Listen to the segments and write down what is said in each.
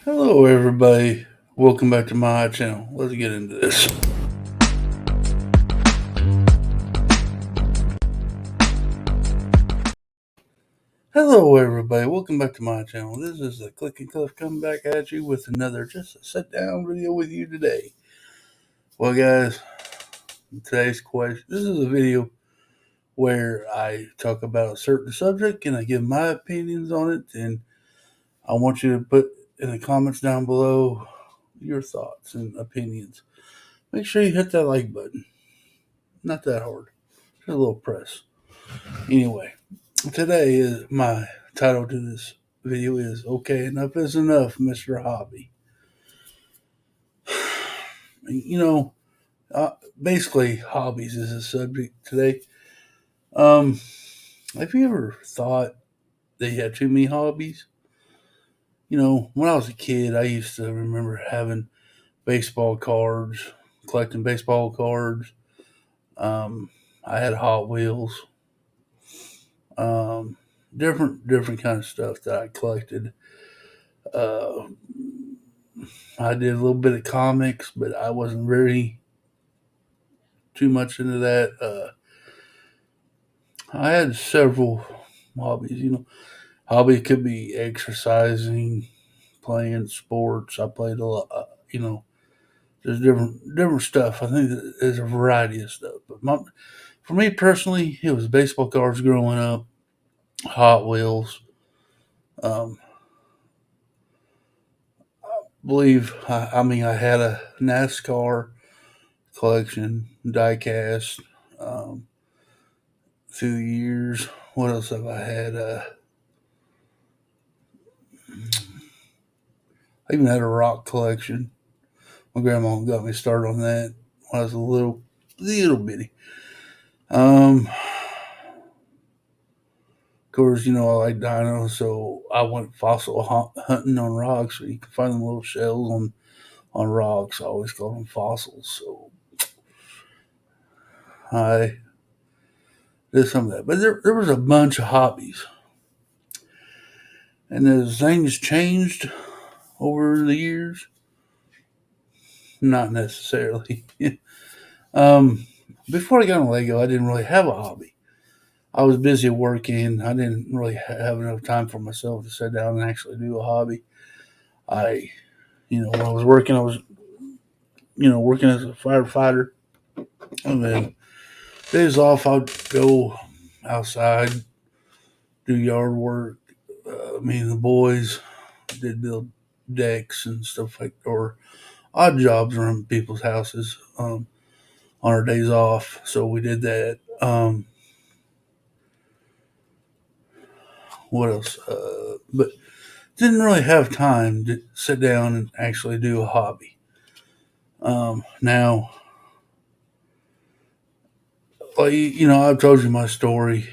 Hello, everybody. Welcome back to my channel. Let's get into this. Hello, everybody. Welcome back to my channel. This is the Click and Cliff coming back at you with another just a sit down video with you today. Well, guys, today's question. This is a video where I talk about a certain subject and I give my opinions on it, and I want you to put in the comments down below your thoughts and opinions. Make sure you hit that like button. Not that hard. Just a little press. Anyway, today is my title to this video is "Okay, Enough is Enough, Mr. Hobby." You know, uh, basically, hobbies is the subject today. Um, have you ever thought that you had too many hobbies? When I was a kid, I used to remember having baseball cards, collecting baseball cards. Um, I had Hot Wheels, um, different kind of stuff that I collected. Uh, I did a little bit of comics, but I wasn't very too much into that. I had several hobbies. Hobby could be exercising, playing sports. I played a lot. There's different stuff. I think that there's a variety of stuff. But for me personally, it was baseball cards growing up, Hot Wheels. Um, I had a NASCAR collection, diecast. Um, Few years. What else have I had? I even had a rock collection. My grandma got me started on that when I was a little bitty. Of course, I like dinos, so I went fossil hunting on rocks. So you can find them little shells on rocks. I always call them fossils. So I did some of that. But there was a bunch of hobbies, and as things changed over the years, not necessarily. Um, Before I got on Lego, I didn't really have a hobby. I was busy working. I didn't really have enough time for myself to sit down and actually do a hobby. I, when I was working, I was, working as a firefighter. And then days off, I'd go outside, do yard work. Me and the boys did build decks and stuff or odd jobs around people's houses on our days off. So we did that. What else? But didn't really have time to sit down and actually do a hobby. Now, like, I've told you my story.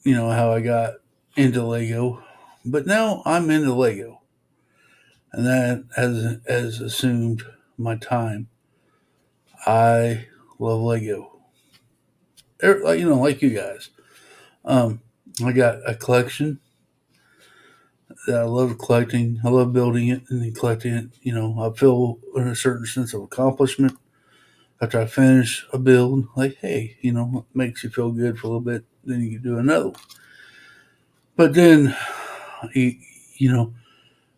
How I got into Lego, but now I'm into Lego, and that has assumed my time. I love Lego, like you guys. Um, I got a collection that I love collecting. I love building it and then collecting it. I feel a certain sense of accomplishment after I finish a build. Like, hey, it makes you feel good for a little bit. Then you can do another one. But then, you, you know,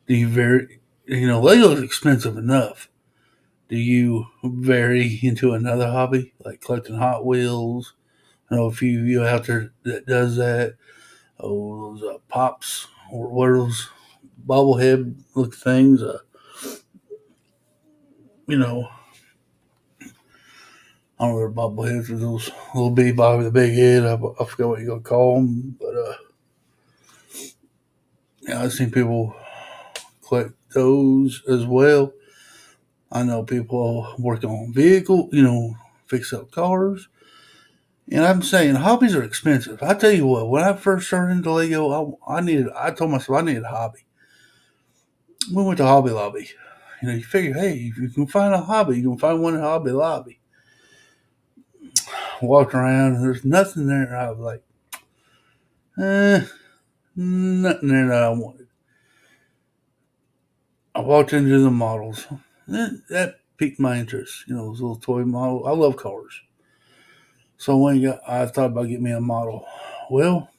do you vary? Lego is expensive enough. Do you vary into another hobby like collecting Hot Wheels? I know a few of you out there that does that. Oh, those pops or what are those bobblehead look things? You know, I don't know they're bobbleheads with those little bitty bobby with a big head. I forget what you're gonna call them, but yeah, I've seen people collect those as well. I know people working on vehicle, fix up cars. And I'm saying hobbies are expensive. I tell you what, when I first started into Lego, I told myself I needed a hobby. We went to Hobby Lobby. You figure, hey, if you can find a hobby, you can find one at Hobby Lobby. Walked around, there's nothing there. I was like, nothing there that I wanted. I walked into the models. That piqued my interest. Those little toy models. I love cars. So I thought about getting me a model. Well,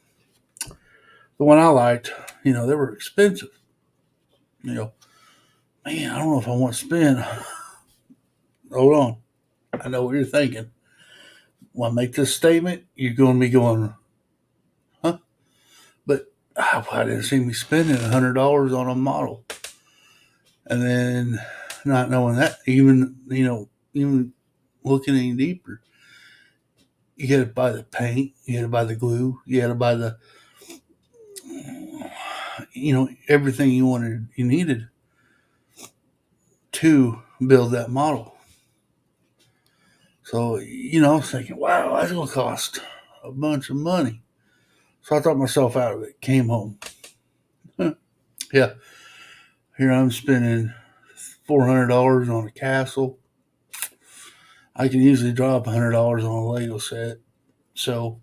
the one I liked, they were expensive. You know, Man, I don't know if I want to spend. Hold on. I know what you're thinking. When I make this statement, you're going to be going, huh? But I didn't see me spending $100 on a model. And then not knowing that, even looking any deeper, you got to buy the paint, you got to buy the glue, you got to buy the, everything you needed to build that model. So, I was thinking, wow, that's going to cost a bunch of money. So I thought myself out of it, came home. Yeah, here I'm spending $400 on a castle. I can usually drop $100 on a Lego set. So,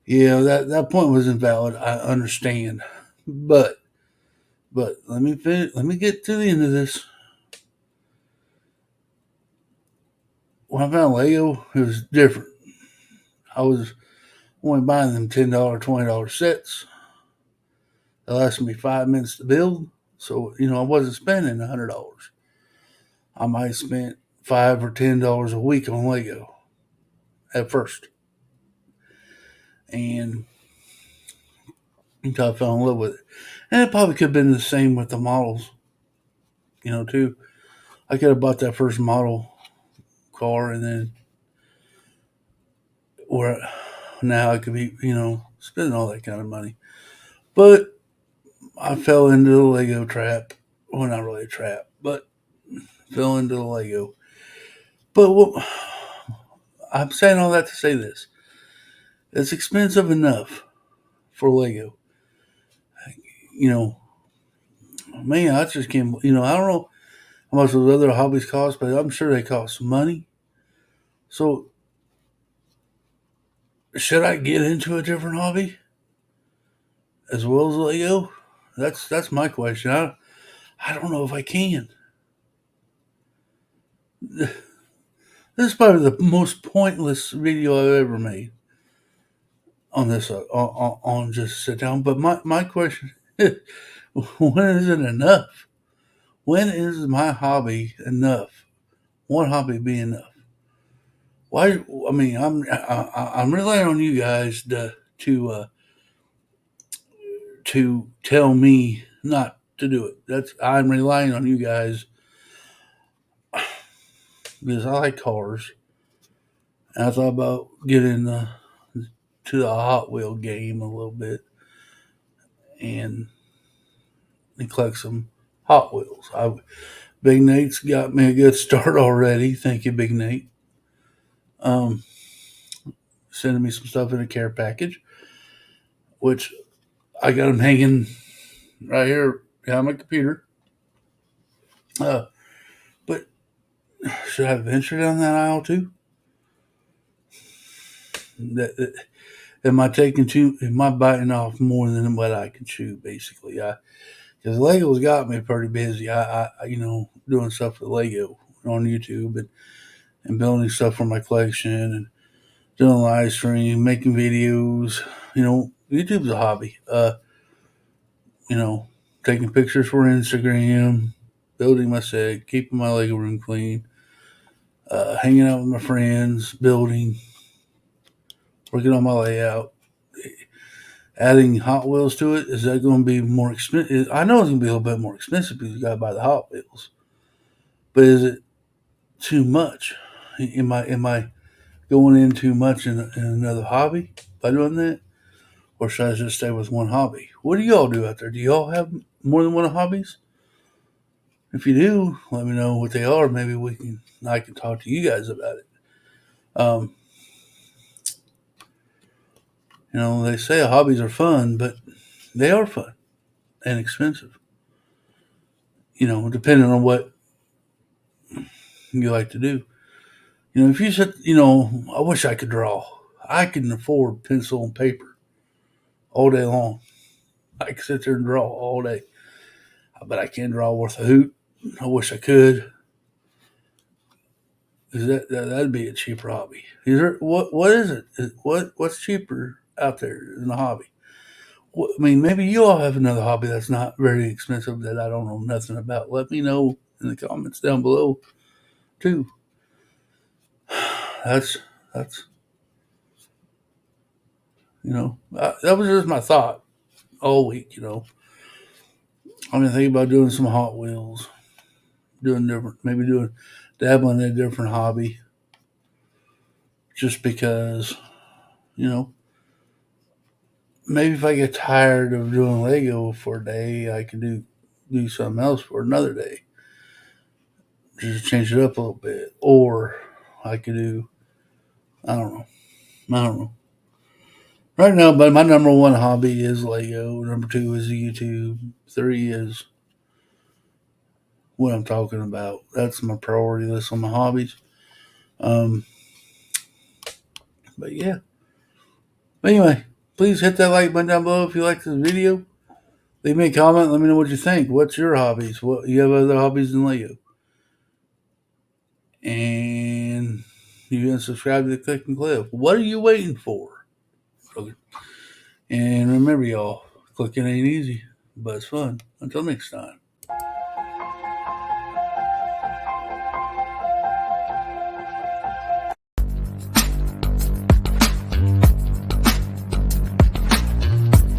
yeah, that point was invalid. I understand. But let me finish, let me get to the end of this. When I found Lego, it was different. I was only buying them $10, $20 sets. It lasted me 5 minutes to build. So, I wasn't spending $100. I might have spent $5 or $10 a week on Lego at first. And until I fell in love with it. And it probably could have been the same with the models, too. I could have bought that first model car and then where now I could be, spending all that kind of money. But I fell into the Lego trap. Well, not really a trap, but fell into the Lego. But I'm saying all that to say this. It's expensive enough for Lego. You know, Man, I just can't, I don't know how much those other hobbies cost, but I'm sure they cost some money. So, should I get into a different hobby as well as Lego? That's my question. I don't know if I can. This is probably the most pointless video I've ever made on this on just sit down. But my question is, when is it enough? When is my hobby enough? One hobby be enough? Why? I mean, I'm relying on you guys to tell me not to do it. I'm relying on you guys because I like cars. And I thought about getting to the Hot Wheel game a little bit and collect some Hot Wheels. Big Nate's got me a good start already. Thank you, Big Nate. Um, Sending me some stuff in a care package, which I got them hanging right here behind my computer. But should I venture down that aisle too? Am I taking too? Am I biting off more than what I can chew? Basically, because Lego's got me pretty busy. Doing stuff with Lego on YouTube and building stuff for my collection and doing live stream, making videos. YouTube's a hobby. Taking pictures for Instagram, building my set, keeping my Lego room clean, hanging out with my friends, building, working on my layout. Adding Hot Wheels to it, is that going to be more expensive? I know it's going to be a little bit more expensive because you got to buy the Hot Wheels. But is it too much? Am I going in too much in another hobby by doing that? Or should I just stay with one hobby? What do y'all do out there? Do y'all have more than one hobbies? If you do, let me know what they are. Maybe I can talk to you guys about it. Um, they say hobbies are fun, but they are fun and expensive. Depending on what you like to do. If you said, I wish I could draw. I can afford pencil and paper all day long. I can sit there and draw all day. But I can't draw worth a hoot. I wish I could, because that'd be a cheaper hobby. What is it? What's cheaper out there than a hobby? I mean, maybe you all have another hobby that's not very expensive that I don't know nothing about. Let me know in the comments down below too. That's that's that was just my thought all week. I've been thinking about doing some Hot Wheels, doing different, maybe doing dabbling in a different hobby, just because you know maybe if I get tired of doing Lego for a day, I can do something else for another day. Just change it up a little bit, or I could do I don't know. I don't know. Right now, but my number one hobby is Lego. Number two is YouTube. Three is what I'm talking about. That's my priority list on my hobbies. Um, but yeah. But anyway, please hit that like button down below if you like this video. Leave me a comment. Let me know what you think. What's your hobbies? What you have other hobbies than Lego? And you can subscribe to the Click and Cliff. What are you waiting for? Okay. And remember, y'all, clicking ain't easy, but it's fun. Until next time.